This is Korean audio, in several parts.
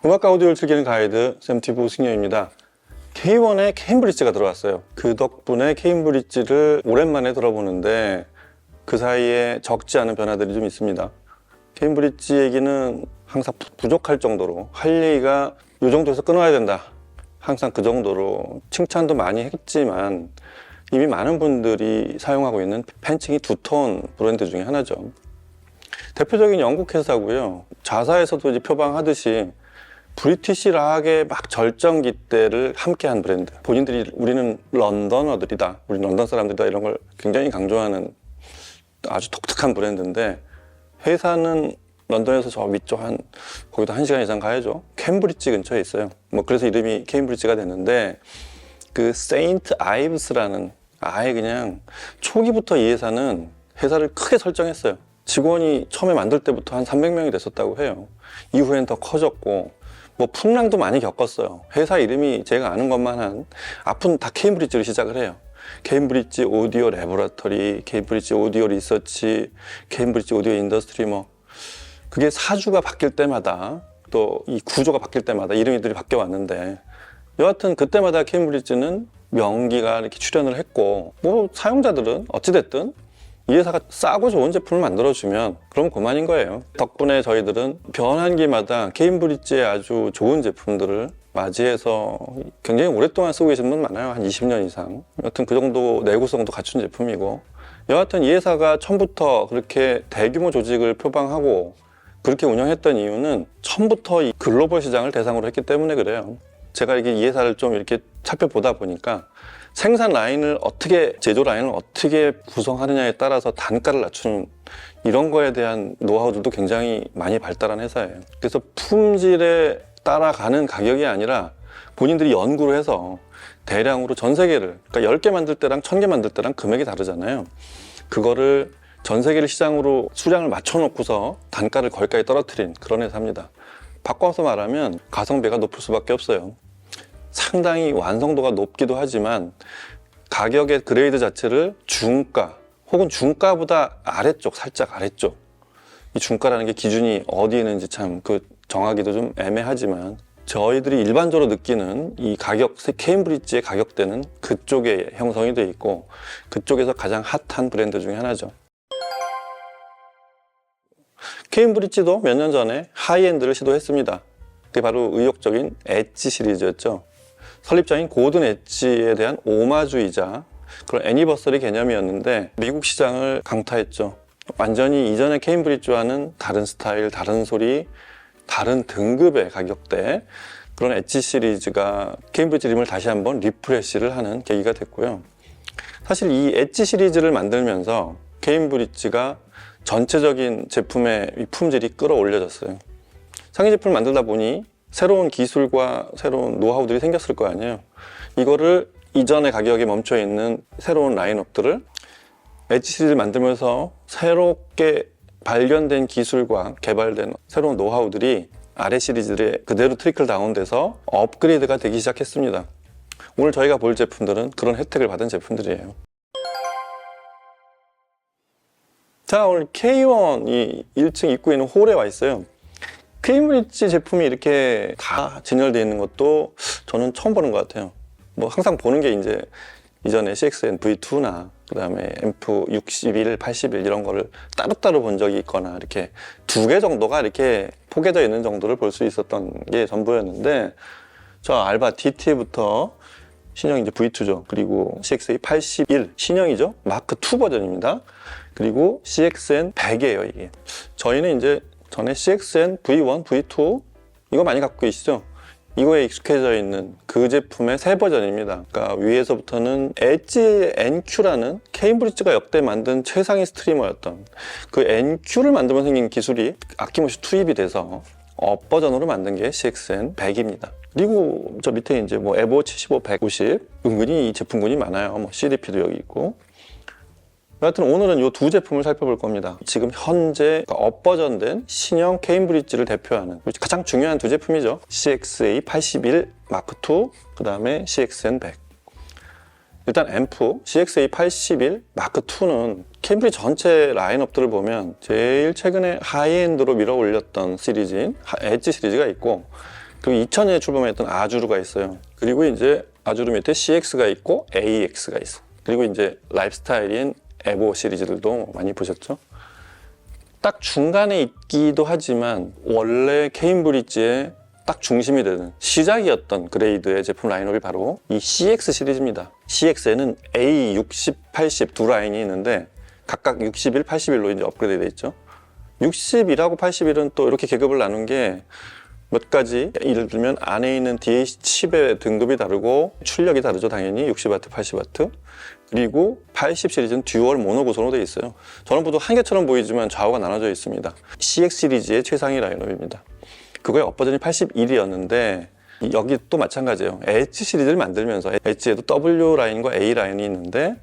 음악과 오디오를 즐기는 가이드 샘티브 승려입니다. K1에 케임브리지가 들어왔어요. 그 덕분에 케임브리지를 오랜만에 들어보는데 그 사이에 적지 않은 변화들이 좀 있습니다. 케임브리지 얘기는 항상 부족할 정도로 할 얘기가 이 정도에서 끊어야 된다, 항상 그 정도로 칭찬도 많이 했지만 이미 많은 분들이 사용하고 있는 팬층이 두터운 브랜드 중에 하나죠. 대표적인 영국 회사고요. 자사에서도 이제 표방하듯이 브리티시 락의 막 절정기 때를 함께한 브랜드. 본인들이 우리는 런던어들이다, 우리 런던 사람들이다, 이런 걸 굉장히 강조하는 아주 독특한 브랜드인데, 회사는 런던에서 저 위쪽 거기도 1시간 이상 가야죠. 캠브리지 근처에 있어요. 뭐 그래서 이름이 케임브리지가 됐는데, 그 세인트 아이브스라는, 아예 그냥 초기부터 이 회사는 회사를 크게 설정했어요. 직원이 처음에 만들 때부터 한 300명이 됐었다고 해요. 이후엔 더 커졌고 뭐 풍랑도 많이 겪었어요. 회사 이름이 제가 아는 것만 한 앞은 다 케임브리지로 시작을 해요. 케임브리지 오디오 레보라토리, 케임브리지 오디오 리서치, 케임브리지 오디오 인더스트리, 뭐 그게 사주가 바뀔 때마다 또 이 구조가 바뀔 때마다 이름들이 바뀌어 왔는데, 여하튼 그때마다 케임브리지는 명기가 이렇게 출연을 했고, 뭐 사용자들은 어찌됐든 이 회사가 싸고 좋은 제품을 만들어주면 그럼 그만인 거예요. 덕분에 저희들은 변환기마다 케임브리지의 아주 좋은 제품들을 맞이해서 굉장히 오랫동안 쓰고 계신 분 많아요. 한 20년 이상. 여하튼 그 정도 내구성도 갖춘 제품이고, 여하튼 이 회사가 처음부터 그렇게 대규모 조직을 표방하고 그렇게 운영했던 이유는 처음부터 이 글로벌 시장을 대상으로 했기 때문에 그래요. 제가 이렇게 이 회사를 좀 이렇게 살펴보다 보니까 생산 라인을 어떻게, 제조 라인을 어떻게 구성하느냐에 따라서 단가를 낮추는 이런 거에 대한 노하우들도 굉장히 많이 발달한 회사예요. 그래서 품질에 따라가는 가격이 아니라 본인들이 연구를 해서 대량으로 전 세계를, 그러니까 10개 만들 때랑 1000개 만들 때랑 금액이 다르잖아요. 그거를 전 세계를 시장으로 수량을 맞춰놓고서 단가를 거기까지 떨어뜨린 그런 회사입니다. 바꿔서 말하면 가성비가 높을 수밖에 없어요. 상당히 완성도가 높기도 하지만 가격의 그레이드 자체를 중가 혹은 중가보다 아래쪽, 살짝 아래쪽, 이 중가라는 게 기준이 어디에 있는지 참 그 정하기도 좀 애매하지만 저희들이 일반적으로 느끼는 이 가격, 케임브리지의 가격대는 그쪽에 형성이 돼 있고 그쪽에서 가장 핫한 브랜드 중에 하나죠. 케임브리지도 몇 년 전에 하이엔드를 시도했습니다. 그게 바로 의욕적인 엣지 시리즈였죠. 설립자인 고든 엣지에 대한 오마주이자 그런 애니버서리 개념이었는데 미국 시장을 강타했죠. 완전히 이전의 케임브리지와는 다른 스타일, 다른 소리, 다른 등급의 가격대, 그런 엣지 시리즈가 케임브리지 이름을 다시 한번 리프레시를 하는 계기가 됐고요. 사실 이 엣지 시리즈를 만들면서 케임브리지가 전체적인 제품의 품질이 끌어올려졌어요. 상위 제품을 만들다 보니 새로운 기술과 새로운 노하우들이 생겼을 거 아니에요. 이거를 이전의 가격에 멈춰 있는 새로운 라인업들을 엣지 시리즈를 만들면서 새롭게 발견된 기술과 개발된 새로운 노하우들이 아래 시리즈들에 그대로 트리클 다운돼서 업그레이드가 되기 시작했습니다. 오늘 저희가 볼 제품들은 그런 혜택을 받은 제품들이에요. 자, 오늘 K1이 1층 입구에 있는 홀에 와 있어요. 케임브리지 제품이 이렇게 다 진열되어 있는 것도 저는 처음 보는 것 같아요. 뭐 항상 보는 게 이제 이전에 CXN V2나 그 다음에 앰프 61, 81 이런 거를 따로따로 본 적이 있거나 이렇게 2개 정도가 이렇게 포개져 있는 정도를 볼 수 있었던 게 전부였는데, 저 알바 DT부터 신형 이제 V2죠. 그리고 CXA 81 신형이죠. 마크 2 버전입니다. 그리고 CXN 100이에요, 이게. 저희는 이제 전에 CXN V1, V2 이거 많이 갖고 계시죠? 이거에 익숙해져 있는 그 제품의 새 버전입니다. 그러니까 위에서부터는 엣지 NQ라는 케임브리지가 역대 만든 최상위 스트리머였던 그 NQ를 만들면 생긴 기술이 아낌없이 투입이 돼서 업 버전으로 만든 게 CXN 100입니다. 그리고 저 밑에 이제 뭐 에보 75, 150 은근히 이 제품군이 많아요. 뭐 CDP도 여기 있고. 여하튼 오늘은 이 두 제품을 살펴볼 겁니다. 지금 현재 업버전된 신형 케임브리지를 대표하는 가장 중요한 두 제품이죠. CXA 81 마크 2, 그 다음에 CXN 100. 일단 앰프 CXA 81 마크 2는 케임브리지 전체 라인업들을 보면 제일 최근에 하이엔드로 밀어 올렸던 시리즈인 엣지 시리즈가 있고, 그리고 2000년에 출범했던 아주르가 있어요. 그리고 이제 아주르 밑에 CX가 있고 AX가 있어. 그리고 이제 라이프스타일인 에보 시리즈들도 많이 보셨죠? 딱 중간에 있기도 하지만 원래 케임브리지의 딱 중심이 되는 시작이었던 그레이드의 제품 라인업이 바로 이 CX 시리즈입니다. CX에는 A, 60, 80 두 라인이 있는데 각각 61, 81로 이제 업그레이드 되어 있죠. 61하고 81은 또 이렇게 계급을 나눈 게 몇 가지, 예를 들면 안에 있는 DAC 칩의 등급이 다르고 출력이 다르죠. 당연히 60W, 80W. 그리고 80 시리즈는 듀얼 모노 구성으로 되어 있어요. 전원부도 한 개처럼 보이지만 좌우가 나눠져 있습니다. CX 시리즈의 최상위 라인업입니다. 그거의 업버전이 81이었는데 여기 또 마찬가지예요. 엣지 시리즈를 만들면서 엣지에도 W 라인과 A 라인이 있는데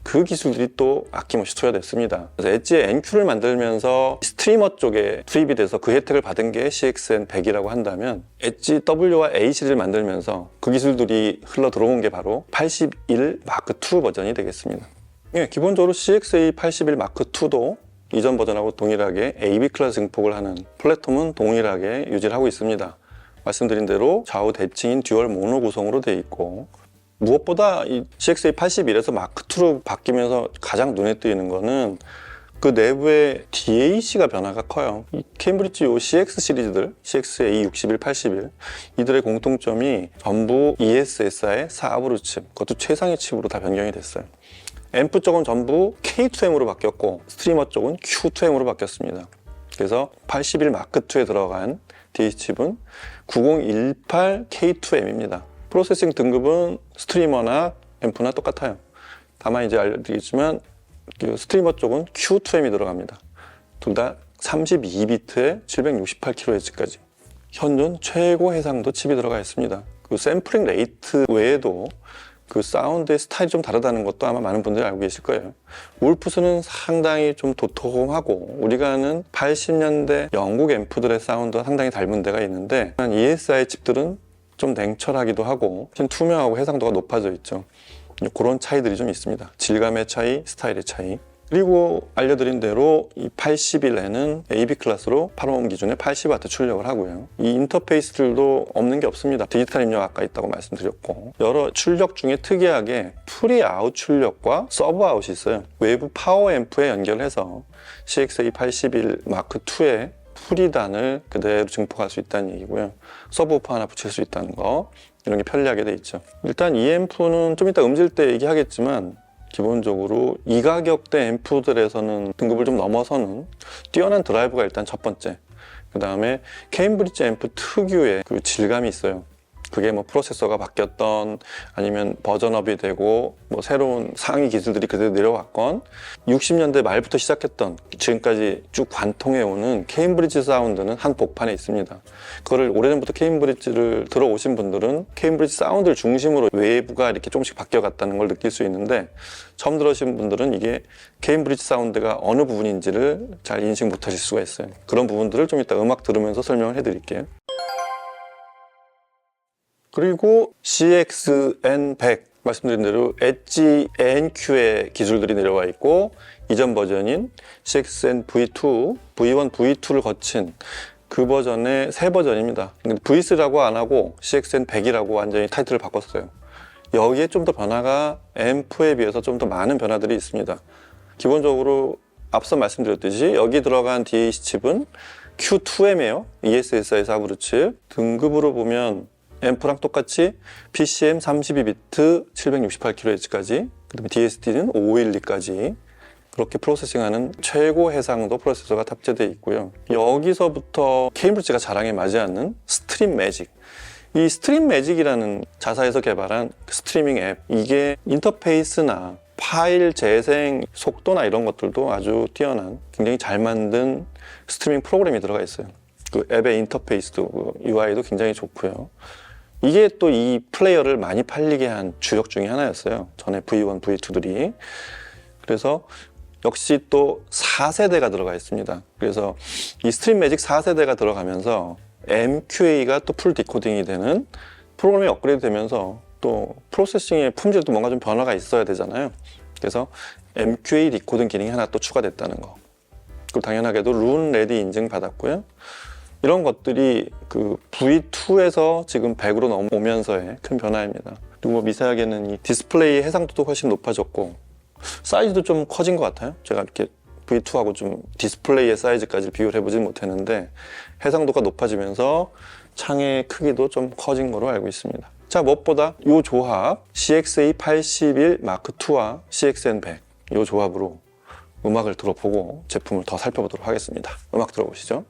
그 기술들이 또 아낌없이 투여됐습니다. 그래서 엣지의 NQ를 만들면서 스트리머 쪽에 투입이 돼서 그 혜택을 받은 게 CXN100이라고 한다면 엣지 W와 A 시리즈를 만들면서 그 기술들이 흘러 들어온 게 바로 81 마크 2 버전이 되겠습니다. 예, 기본적으로 CXA81 마크 2도 이전 버전하고 동일하게 AB 클래스 증폭을 하는 플랫폼은 동일하게 유지를 하고 있습니다. 말씀드린 대로 좌우 대칭인 듀얼 모노 구성으로 되어 있고 무엇보다 이 CXA81에서 마크2로 바뀌면서 가장 눈에 띄는 거는 그 내부의 DAC가 변화가 커요. 이 케임브리지 요 CX 시리즈들, CXA61, 81 이들의 공통점이 전부 ESSI의 4브루 칩, 그것도 최상위 칩으로 다 변경이 됐어요. 앰프 쪽은 전부 K2M으로 바뀌었고 스트리머 쪽은 Q2M으로 바뀌었습니다. 그래서 81 마크2에 들어간 DAC 칩은 9018 K2M입니다. 프로세싱 등급은 스트리머나 앰프나 똑같아요. 다만 이제 알려드리겠지만 스트리머 쪽은 Q2M이 들어갑니다. 둘 다 32비트에 768kHz까지 현존 최고 해상도 칩이 들어가 있습니다. 그 샘플링 레이트 외에도 그 사운드의 스타일이 좀 다르다는 것도 아마 많은 분들이 알고 계실 거예요. 울프스는 상당히 좀 도톰하고 우리가 아는 80년대 영국 앰프들의 사운드와 상당히 닮은 데가 있는데 ESI 칩들은 좀 냉철하기도 하고 투명하고 해상도가 높아져 있죠. 그런 차이들이 좀 있습니다. 질감의 차이, 스타일의 차이. 그리고 알려드린 대로 이 81에는 AB 클래스로 8옴 기준의 80W 출력을 하고요. 이 인터페이스들도 없는 게 없습니다. 디지털 입력 아까 있다고 말씀드렸고 여러 출력 중에 특이하게 프리아웃 출력과 서브아웃이 있어요. 외부 파워 앰프에 연결해서 CXA81 마크2의 프리단을 그대로 증폭할 수 있다는 얘기고요. 서브우퍼 하나 붙일 수 있다는 거 이런 게 편리하게 돼 있죠. 일단 이 앰프는 좀 이따 음질 때 얘기하겠지만 기본적으로 이 가격대 앰프들에서는 등급을 좀 넘어서는 뛰어난 드라이브가 일단 첫 번째. 그 다음에 케임브리지 앰프 특유의 그 질감이 있어요. 그게 뭐 프로세서가 바뀌었던 아니면 버전업이 되고 뭐 새로운 상위 기술들이 그대로 내려왔건 60년대 말부터 시작했던 지금까지 쭉 관통해오는 케임브리지 사운드는 한 복판에 있습니다. 그거를 오래전부터 케임브리지를 들어오신 분들은 케임브리지 사운드를 중심으로 외부가 이렇게 조금씩 바뀌어갔다는 걸 느낄 수 있는데 처음 들으신 분들은 이게 케임브리지 사운드가 어느 부분인지를 잘 인식 못하실 수가 있어요. 그런 부분들을 좀 이따 음악 들으면서 설명을 해드릴게요. 그리고 CXN100 말씀드린 대로 엣지 NQ의 기술들이 내려와 있고 이전 버전인 CXN V2, V1, V2를 거친 그 버전의 새 버전입니다. 근데 V3라고 안 하고 CXN100이라고 완전히 타이틀을 바꿨어요. 여기에 좀 더 변화가 앰프에 비해서 좀 더 많은 변화들이 있습니다. 기본적으로 앞서 말씀드렸듯이 여기 들어간 DAC 칩은 Q2M이에요. ESSI 4브루 칩. 등급으로 보면 앰프랑 똑같이 PCM 32비트 768kHz까지 그 다음에 DSD는 512까지 그렇게 프로세싱하는 최고 해상도 프로세서가 탑재되어 있고요. 여기서부터 케임브리지가 자랑에 맞지 않는 스트림 매직. 이 스트림 매직이라는 자사에서 개발한 스트리밍 앱, 이게 인터페이스나 파일 재생 속도나 이런 것들도 아주 뛰어난 굉장히 잘 만든 스트리밍 프로그램이 들어가 있어요. 그 앱의 인터페이스도 UI도 굉장히 좋고요. 이게 또 이 플레이어를 많이 팔리게 한 주력 중에 하나였어요. 전에 V1, V2들이. 그래서 역시 또 4세대가 들어가 있습니다. 그래서 이 스트림 매직 4세대가 들어가면서 MQA가 또 풀 디코딩이 되는 프로그램이 업그레이드 되면서 또 프로세싱의 품질도 뭔가 좀 변화가 있어야 되잖아요. 그래서 MQA 디코딩 기능이 하나 또 추가됐다는 거. 그리고 당연하게도 룬 레디 인증 받았고요. 이런 것들이 그 V2에서 지금 100으로 넘어오면서의 큰 변화입니다. 그리고 뭐 미세하게는 이 디스플레이 해상도도 훨씬 높아졌고 사이즈도 좀 커진 것 같아요. 제가 이렇게 V2하고 좀 디스플레이의 사이즈까지 비교를 해보진 못했는데 해상도가 높아지면서 창의 크기도 좀 커진 거로 알고 있습니다. 자, 무엇보다 이 조합 CX-A81 Mark2와 CXN100 이 조합으로 음악을 들어보고 제품을 더 살펴보도록 하겠습니다. 음악 들어보시죠.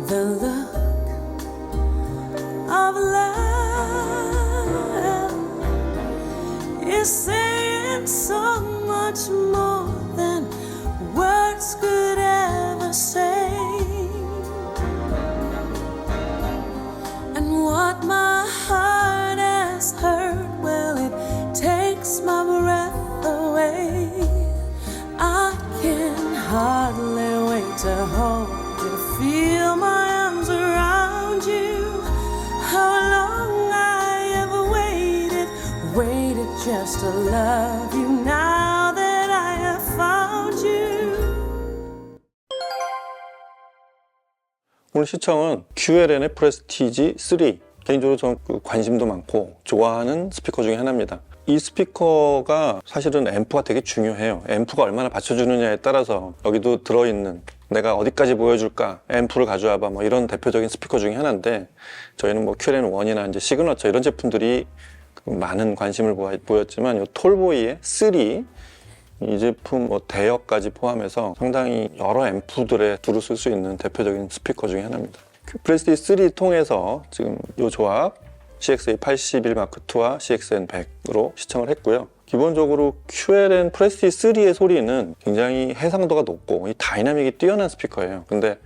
The look of love is saying so much more than words could ever say. And what my heart has heard, well, it takes my breath away. I can hardly wait to hold you, to feel my arms around you. How long I have waited just to love you now that I have found you. 오늘 시청은 QLN의 프레스티지 3. 개인적으로 저는 관심도 많고 좋아하는 스피커 중에 하나입니다. 이 스피커가 사실은 앰프가 되게 중요해요. 앰프가 얼마나 받쳐주느냐에 따라서 여기도 들어있는 내가 어디까지 보여줄까, 앰프를 가져와봐, 뭐 이런 대표적인 스피커 중에 하나인데, 저희는 뭐 QLN1이나 이제 시그너처 이런 제품들이 많은 관심을 보였지만 이 톨보이의 3, 이 제품 뭐 대역까지 포함해서 상당히 여러 앰프들에 두루 쓸 수 있는 대표적인 스피커 중에 하나입니다. 그 프레스티지 3 통해서 지금 이 조합 CX-A81 M2와 CXN100으로 시청을 했고요. 기본적으로 QLN 프레스티지 3의 소리는 굉장히 해상도가 높고 이 다이나믹이 뛰어난 스피커예요. 근데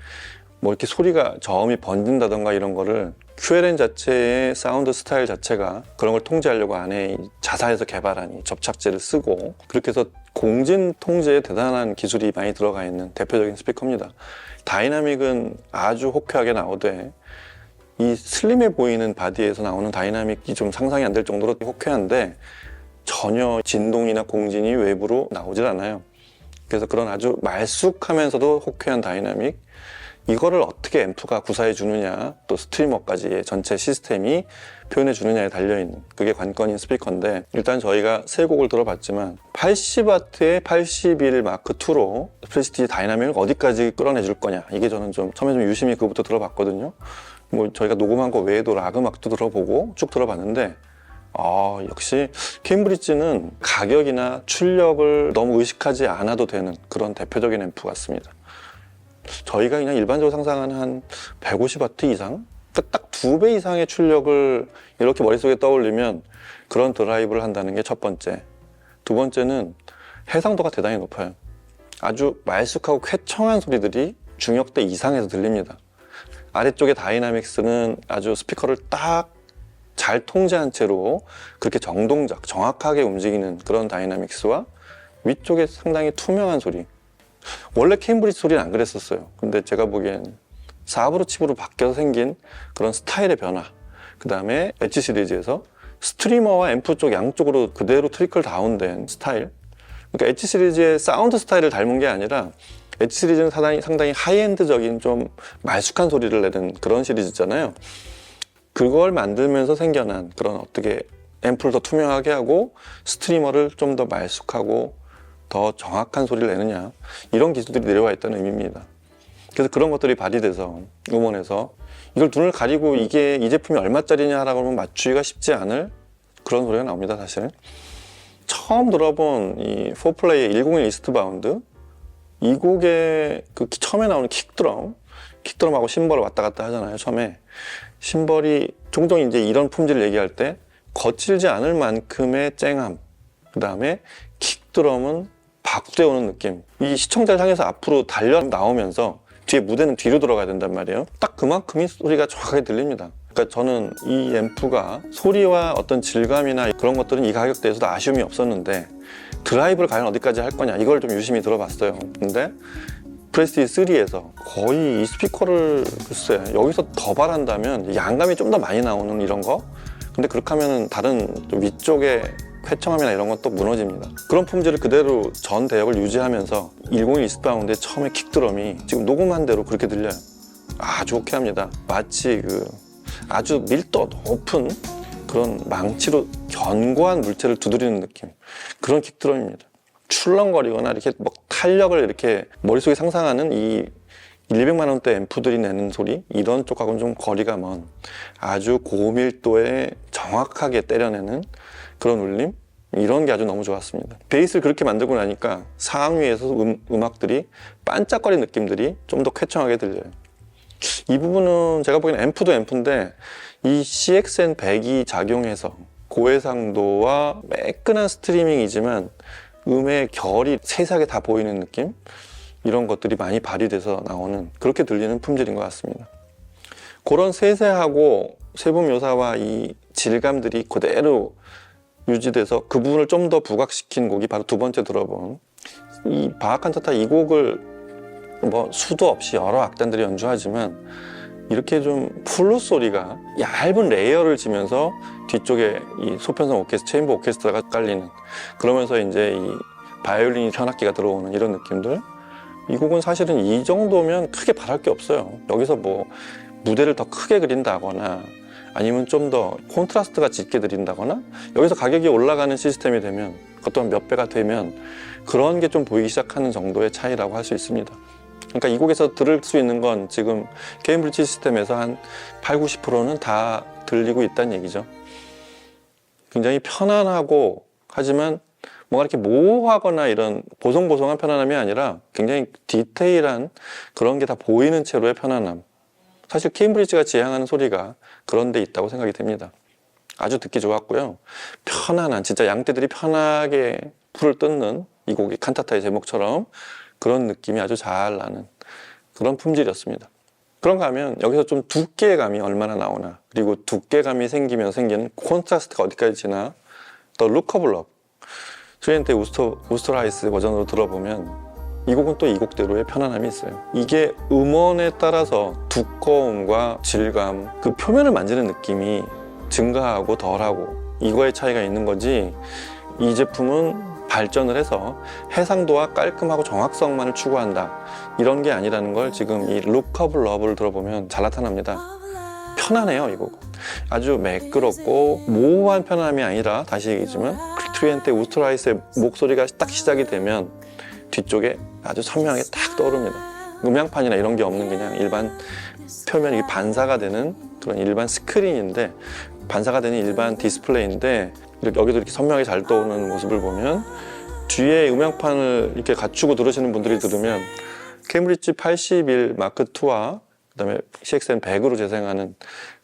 뭐 이렇게 소리가 저음이 번진다던가 이런 거를 QLN 자체의 사운드 스타일 자체가 그런 걸 통제하려고 안에 자사에서 개발한 이 접착제를 쓰고 그렇게 해서 공진 통제에 대단한 기술이 많이 들어가 있는 대표적인 스피커입니다. 다이나믹은 아주 호쾌하게 나오되 이 슬림해 보이는 바디에서 나오는 다이나믹이 좀 상상이 안 될 정도로 호쾌한데 전혀 진동이나 공진이 외부로 나오질 않아요. 그래서 그런 아주 말쑥하면서도 호쾌한 다이나믹, 이거를 어떻게 앰프가 구사해 주느냐, 또 스트리머까지의 전체 시스템이 표현해 주느냐에 달려있는 그게 관건인 스피커인데, 일단 저희가 세 곡을 들어봤지만 80W의 81 마크2로 프레스티지 다이나믹을 어디까지 끌어내 줄 거냐, 이게 저는 좀 처음에 좀 유심히 그거부터 들어봤거든요. 뭐 저희가 녹음한 거 외에도 락 음악도 들어보고 쭉 들어봤는데 역시 케임브리지는 가격이나 출력을 너무 의식하지 않아도 되는 그런 대표적인 앰프 같습니다. 저희가 그냥 일반적으로 상상하는 한 150W 이상? 딱 2배 이상의 출력을 이렇게 머릿속에 떠올리면 그런 드라이브를 한다는 게 첫 번째. 두 번째는 해상도가 대단히 높아요. 아주 말쑥하고 쾌청한 소리들이 중역대 이상에서 들립니다. 아래쪽의 다이나믹스는 아주 스피커를 딱 잘 통제한 채로 그렇게 정동작, 정확하게 움직이는 그런 다이나믹스와 위쪽에 상당히 투명한 소리. 원래 케임브리지 소리는 안 그랬었어요. 근데 제가 보기엔 4브로 칩으로 바뀌어서 생긴 그런 스타일의 변화, 그 다음에 엣지 시리즈에서 스트리머와 앰프 쪽 양쪽으로 그대로 트리클 다운된 스타일. 그러니까 엣지 시리즈의 사운드 스타일을 닮은 게 아니라 엣지 시리즈는 상당히 하이엔드적인 좀 말쑥한 소리를 내는 그런 시리즈잖아요. 그걸 만들면서 생겨난 그런 어떻게 앰프를 더 투명하게 하고 스트리머를 좀 더 말쑥하고 더 정확한 소리를 내느냐, 이런 기술들이 내려와 있다는 의미입니다. 그래서 그런 것들이 발휘돼서 음원에서 이걸 눈을 가리고 이게 이 제품이 얼마짜리냐라고 하면 맞추기가 쉽지 않을 그런 소리가 나옵니다. 사실 처음 들어본 이 4플레이의 101 이스트바운드, 이 곡의 그 처음에 나오는 킥드럼하고 심벌을 왔다 갔다 하잖아요. 처음에 심벌이 종종 이제 이런 품질을 얘기할 때 거칠지 않을 만큼의 쨍함, 그 다음에 킥드럼은 박수에 오는 느낌, 이 시청자를 향해서 앞으로 달려 나오면서 뒤에 무대는 뒤로 돌아가야 된단 말이에요. 딱 그만큼의 소리가 정확하게 들립니다. 그러니까 저는 이 앰프가 소리와 어떤 질감이나 그런 것들은 이 가격대에서도 아쉬움이 없었는데 드라이브를 과연 어디까지 할 거냐, 이걸 좀 유심히 들어봤어요. 근데 프레스티지 3에서 거의 이 스피커를 글쎄 여기서 더 바란다면 양감이 좀 더 많이 나오는 이런 거, 근데 그렇게 하면 다른 위쪽에 쾌청함이나 이런 건 또 무너집니다. 그런 품질을 그대로 전 대역을 유지하면서 101 이스트바운드의 처음에 킥드럼이 지금 녹음한 대로 그렇게 들려요. 아주 호쾌합니다. 마치 그 아주 밀도 높은 그런 망치로 견고한 물체를 두드리는 느낌, 그런 킥드럼입니다. 출렁거리거나 이렇게 뭐 탄력을 이렇게 머릿속에 상상하는 이 200만 원대 앰프들이 내는 소리, 이런 쪽하고는 좀 거리가 먼 아주 고밀도에 정확하게 때려내는 그런 울림, 이런 게 아주 너무 좋았습니다. 베이스를 그렇게 만들고 나니까 상위에서 음악들이 반짝거리는 느낌들이 좀 더 쾌청하게 들려요. 이 부분은 제가 보기엔 앰프도 앰프인데 이 CXN100이 작용해서 고해상도와 매끈한 스트리밍이지만 음의 결이 세세하게 다 보이는 느낌, 이런 것들이 많이 발휘돼서 나오는, 그렇게 들리는 품질인 것 같습니다. 그런 세세하고 세부 묘사와 이 질감들이 그대로 유지돼서 그 부분을 좀 더 부각시킨 곡이 바로 두 번째 들어본 이 바하칸타타, 이 곡을 뭐 수도 없이 여러 악단들이 연주하지만 이렇게 좀 플룻 소리가 얇은 레이어를 지면서 뒤쪽에 이 소편성 오케스트라, 체인버 오케스트라가 깔리는, 그러면서 이제 이 바이올린이 현악기가 들어오는 이런 느낌들. 이 곡은 사실은 이 정도면 크게 바랄 게 없어요. 여기서 뭐 무대를 더 크게 그린다거나 아니면 좀 더 콘트라스트가 짙게 드린다거나, 여기서 가격이 올라가는 시스템이 되면, 그것도 몇 배가 되면 그런 게 좀 보이기 시작하는 정도의 차이라고 할 수 있습니다. 그러니까 이 곡에서 들을 수 있는 건 지금 케임브리지 시스템에서 한 80-90%는 다 들리고 있다는 얘기죠. 굉장히 편안하고 하지만 뭔가 이렇게 모호하거나 이런 보송보송한 편안함이 아니라 굉장히 디테일한 그런 게 다 보이는 채로의 편안함. 사실 케임브리지가 지향하는 소리가 그런 데 있다고 생각이 됩니다. 아주 듣기 좋았고요. 편안한, 진짜 양떼들이 편하게 풀을 뜯는 이 곡이 칸타타의 제목처럼 그런 느낌이 아주 잘 나는 그런 품질이었습니다. 그런가 하면 여기서 좀 두께감이 얼마나 나오나, 그리고 두께감이 생기면 생기는 콘트라스트가 어디까지 지나, The Look of Love, 트리엔테 우스터라이스 버전으로 들어보면 이 곡은 또 이 곡대로의 편안함이 있어요. 이게 음원에 따라서 두꺼움과 질감, 그 표면을 만지는 느낌이 증가하고 덜하고 이거의 차이가 있는 거지, 이 제품은 발전을 해서 해상도와 깔끔하고 정확성만을 추구한다 이런 게 아니라는 걸 지금 이 Look of Love를 들어보면 잘 나타납니다. 편안해요. 이 곡 아주 매끄럽고 모호한 편안함이 아니라, 다시 얘기지만 트리엔테 우스트라이스의 목소리가 딱 시작이 되면 뒤쪽에 아주 선명하게 딱 떠오릅니다. 음향판이나 이런 게 없는 그냥 일반 표면이 반사가 되는 그런 일반 스크린인데, 반사가 되는 일반 디스플레이인데 여기도 이렇게 선명하게 잘 떠오르는 모습을 보면, 뒤에 음향판을 이렇게 갖추고 들으시는 분들이 들으면 케임브리지 81 마크 2와 그다음에 CXN 100으로 재생하는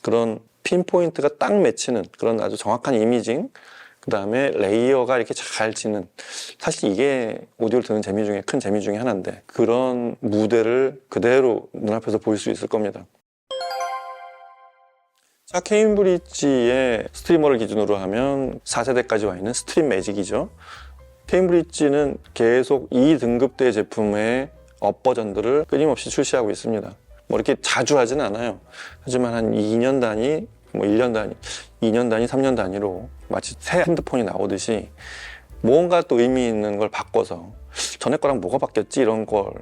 그런 핀포인트가 딱 맺히는 그런 아주 정확한 이미징, 그 다음에 레이어가 이렇게 잘 지는, 사실 이게 오디오를 듣는 재미 중에 큰 재미 중에 하나인데, 그런 무대를 그대로 눈앞에서 볼 수 있을 겁니다. 자, 케임브리지의 스트리머를 기준으로 하면 4세대까지 와 있는 스트림 매직이죠. 케임브리지는 계속 이 등급대 제품의 업 버전들을 끊임없이 출시하고 있습니다. 뭐 이렇게 자주 하진 않아요. 하지만 한 2년 단위, 뭐 1년 단위, 2년 단위, 3년 단위로 마치 새 핸드폰이 나오듯이 뭔가 또 의미 있는 걸 바꿔서 전에 거랑 뭐가 바뀌었지 이런 걸,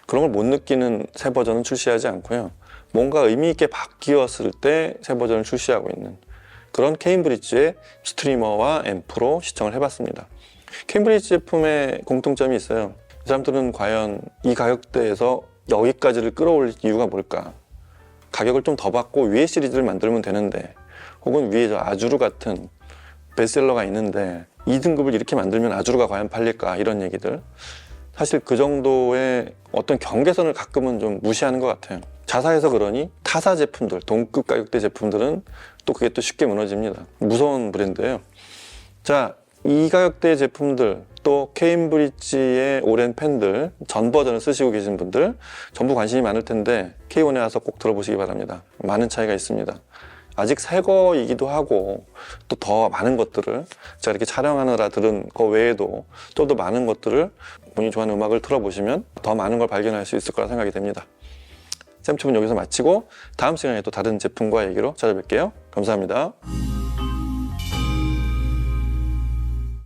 그런 걸 못 느끼는 새 버전은 출시하지 않고요. 뭔가 의미 있게 바뀌었을 때 새 버전을 출시하고 있는 그런 케임브리지의 스트리머와 앰프로 시청을 해봤습니다. 케임브리지 제품의 공통점이 있어요. 이 사람들은 과연 이 가격대에서 여기까지를 끌어올릴 이유가 뭘까? 가격을 좀 더 받고 위에 시리즈를 만들면 되는데, 혹은 위에 저 아주르 같은 베스트셀러가 있는데 이 등급을 이렇게 만들면 아주르가 과연 팔릴까? 이런 얘기들. 사실 그 정도의 어떤 경계선을 가끔은 좀 무시하는 것 같아요. 자사해서 그러니 타사 제품들, 동급 가격대 제품들은 또 그게 또 쉽게 무너집니다. 무서운 브랜드예요. 자, 이 가격대 제품들, 또 케임브리지의 오랜 팬들, 전 버전을 쓰시고 계신 분들 전부 관심이 많을 텐데 K1에 와서 꼭 들어보시기 바랍니다. 많은 차이가 있습니다. 아직 새 거이기도 하고, 또 더 많은 것들을 제가 이렇게 촬영하느라 들은 거 외에도 좀 더 많은 것들을 본인이 좋아하는 음악을 틀어보시면 더 많은 걸 발견할 수 있을 거라 생각이 됩니다. 샘튜브는 여기서 마치고 다음 시간에 또 다른 제품과 얘기로 찾아뵐게요. 감사합니다.